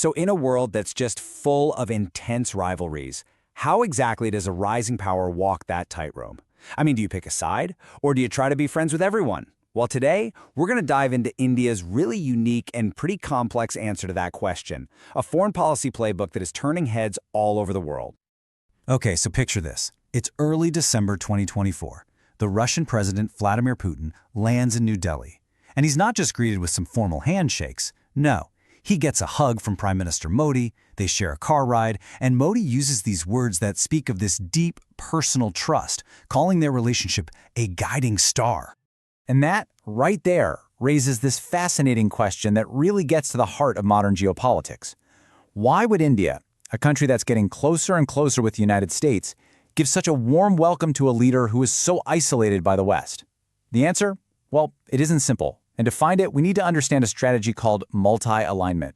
So in a world that's just full of intense rivalries, how exactly does a rising power walk that tightrope? I mean, do you pick a side, or do you try to be friends with everyone? Well, today, we're going to dive into India's really unique and pretty complex answer to that question, a foreign policy playbook that is turning heads all over the world. Okay, so picture this. It's early December 2024. The Russian President Vladimir Putin lands in New Delhi. And he's not just greeted with some formal handshakes. No, he gets a hug from Prime Minister Modi, they share a car ride, and Modi uses these words that speak of this deep, personal trust, calling their relationship a guiding star. And that, right there, raises this fascinating question that really gets to the heart of modern geopolitics. Why would India, a country that's getting closer and closer with the United States, give such a warm welcome to a leader who is so isolated by the West? The answer? Well, it isn't simple. And to find it, we need to understand a strategy called multi-alignment.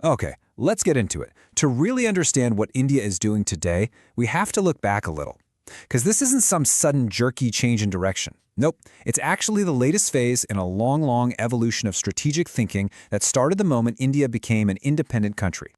Okay, let's get into it. To really understand what India is doing today, we have to look back a little. Because this isn't some sudden jerky change in direction. Nope, it's actually the latest phase in a long evolution of strategic thinking that started the moment India became an independent country.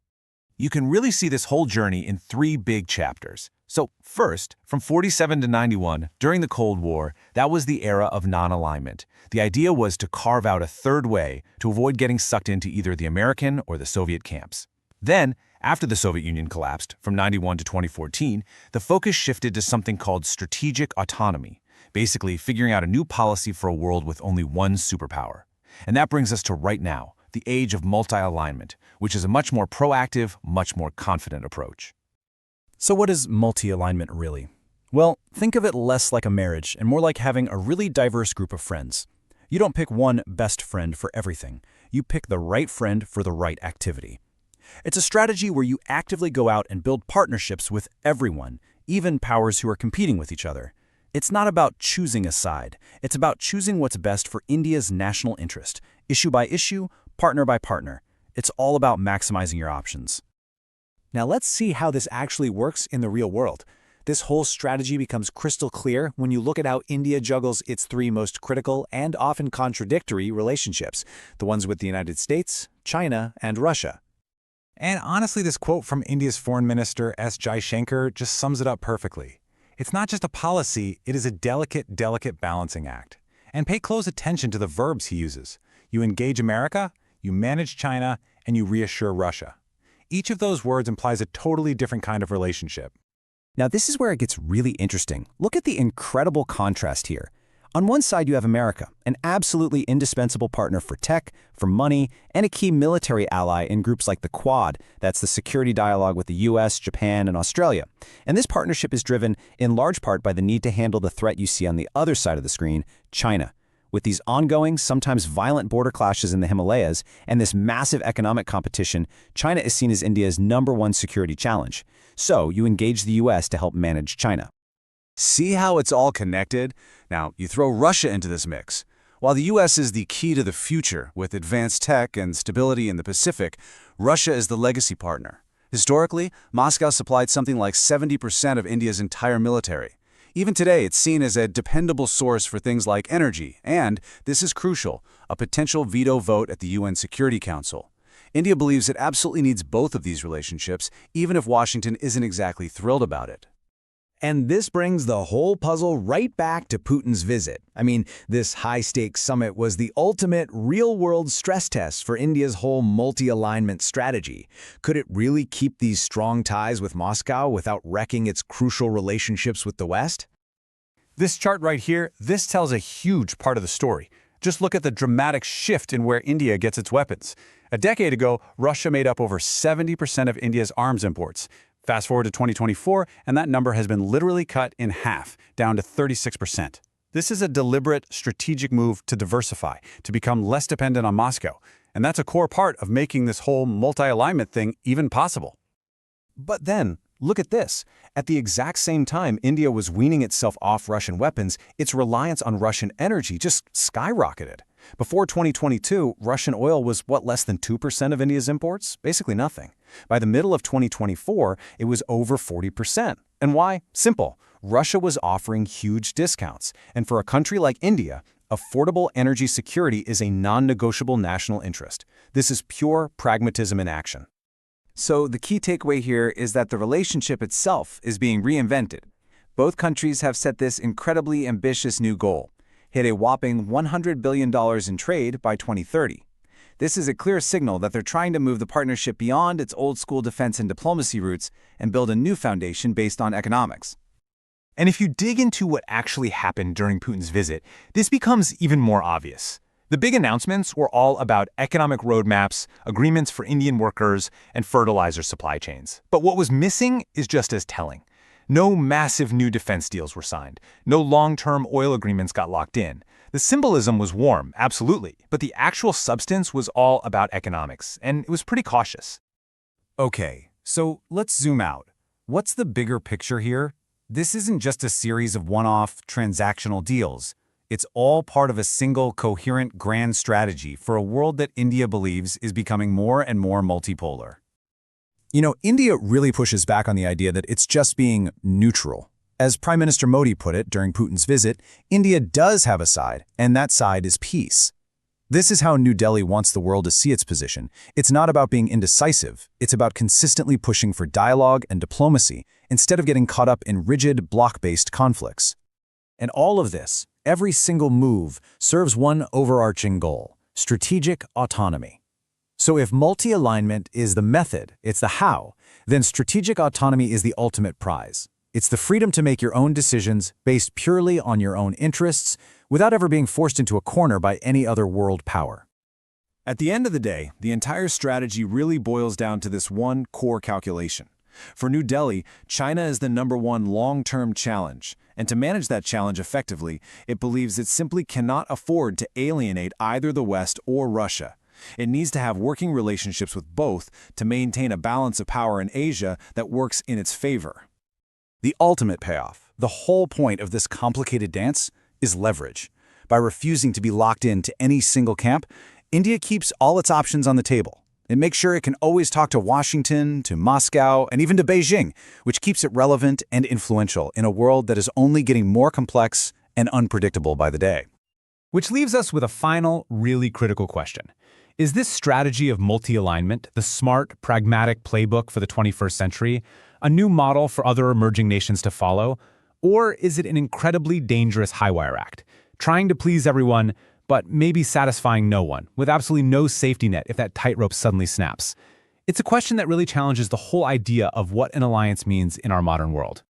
You can really see this whole journey in 3 big chapters. So first, from 47 to 91, during the Cold War, that was the era of non-alignment. The idea was to carve out a third way to avoid getting sucked into either the American or the Soviet camps. Then, after the Soviet Union collapsed, from 91 to 2014, the focus shifted to something called strategic autonomy, basically figuring out a new policy for a world with only one superpower. And that brings us to right now, the age of multi-alignment, which is a much more proactive, much more confident approach. So what is multi-alignment really? Well, think of it less like a marriage and more like having a really diverse group of friends. You don't pick one best friend for everything. You pick the right friend for the right activity. It's a strategy where you actively go out and build partnerships with everyone, even powers who are competing with each other. It's not about choosing a side. It's about choosing what's best for India's national interest, issue by issue, partner by partner. It's all about maximizing your options. Now let's see how this actually works in the real world. This whole strategy becomes crystal clear when you look at how India juggles its 3 most critical and often contradictory relationships, the ones with the United States, China, and Russia. And honestly, this quote from India's Foreign Minister S. Jaishankar just sums it up perfectly. It's not just a policy, it is a delicate balancing act. And pay close attention to the verbs he uses. You engage America, you manage China, and you reassure Russia. Each of those words implies a totally different kind of relationship. Now this is where it gets really interesting. Look at the incredible contrast here. On one side you have America, an absolutely indispensable partner for tech, for money, and a key military ally in groups like the Quad, that's the security dialogue with the US, Japan, and Australia. And this partnership is driven in large part by the need to handle the threat you see on the other side of the screen, China. With these ongoing, sometimes violent border clashes in the Himalayas and this massive economic competition, China is seen as India's #1 security challenge. So you engage the US to help manage China. See how it's all connected? Now, you throw Russia into this mix. While the US is the key to the future with advanced tech and stability in the Pacific, Russia is the legacy partner. Historically, Moscow supplied something like 70% of India's entire military. Even today, it's seen as a dependable source for things like energy and, this is crucial, a potential veto vote at the UN Security Council. India believes it absolutely needs both of these relationships, even if Washington isn't exactly thrilled about it. And this brings the whole puzzle right back to Putin's visit. I mean, this high-stakes summit was the ultimate real-world stress test for India's whole multi-alignment strategy. Could it really keep these strong ties with Moscow without wrecking its crucial relationships with the West? This chart right here, this tells a huge part of the story. Just look at the dramatic shift in where India gets its weapons. A decade ago, Russia made up over 70% of India's arms imports. Fast forward to 2024, and that number has been literally cut in half, down to 36%. This is a deliberate, strategic move to diversify, to become less dependent on Moscow. And that's a core part of making this whole multi-alignment thing even possible. But then, look at this. At the exact same time India was weaning itself off Russian weapons, its reliance on Russian energy just skyrocketed. Before 2022, Russian oil was, less than 2% of India's imports? Basically nothing. By the middle of 2024, it was over 40%. And why? Simple. Russia was offering huge discounts. And for a country like India, affordable energy security is a non-negotiable national interest. This is pure pragmatism in action. So the key takeaway here is that the relationship itself is being reinvented. Both countries have set this incredibly ambitious new goal: hit a whopping $100 billion in trade by 2030. This is a clear signal that they're trying to move the partnership beyond its old-school defense and diplomacy roots and build a new foundation based on economics. And if you dig into what actually happened during Putin's visit, this becomes even more obvious. The big announcements were all about economic roadmaps, agreements for Indian workers, and fertilizer supply chains. But what was missing is just as telling. No massive new defense deals were signed. No long-term oil agreements got locked in. The symbolism was warm, absolutely, but the actual substance was all about economics, and it was pretty cautious. Okay, so let's zoom out. What's the bigger picture here? This isn't just a series of one-off transactional deals. It's all part of a single, coherent, grand strategy for a world that India believes is becoming more and more multipolar. You know, India really pushes back on the idea that it's just being neutral. As Prime Minister Modi put it during Putin's visit, India does have a side, and that side is peace. This is how New Delhi wants the world to see its position. It's not about being indecisive. It's about consistently pushing for dialogue and diplomacy instead of getting caught up in rigid, block-based conflicts. And all of this, every single move, serves one overarching goal: strategic autonomy. So if multi-alignment is the method, it's the how, then strategic autonomy is the ultimate prize. It's the freedom to make your own decisions based purely on your own interests without ever being forced into a corner by any other world power. At the end of the day, the entire strategy really boils down to this one core calculation. For New Delhi, China is the #1 long-term challenge, and to manage that challenge effectively, it believes it simply cannot afford to alienate either the West or Russia. It needs to have working relationships with both to maintain a balance of power in Asia that works in its favor. The ultimate payoff, the whole point of this complicated dance, is leverage. By refusing to be locked into any single camp, India keeps all its options on the table. It makes sure it can always talk to Washington, to Moscow, and even to Beijing, which keeps it relevant and influential in a world that is only getting more complex and unpredictable by the day. Which leaves us with a final, really critical question. Is this strategy of multi-alignment the smart, pragmatic playbook for the 21st century, a new model for other emerging nations to follow? Or is it an incredibly dangerous high-wire act, trying to please everyone, but maybe satisfying no one, with absolutely no safety net if that tightrope suddenly snaps? It's a question that really challenges the whole idea of what an alliance means in our modern world.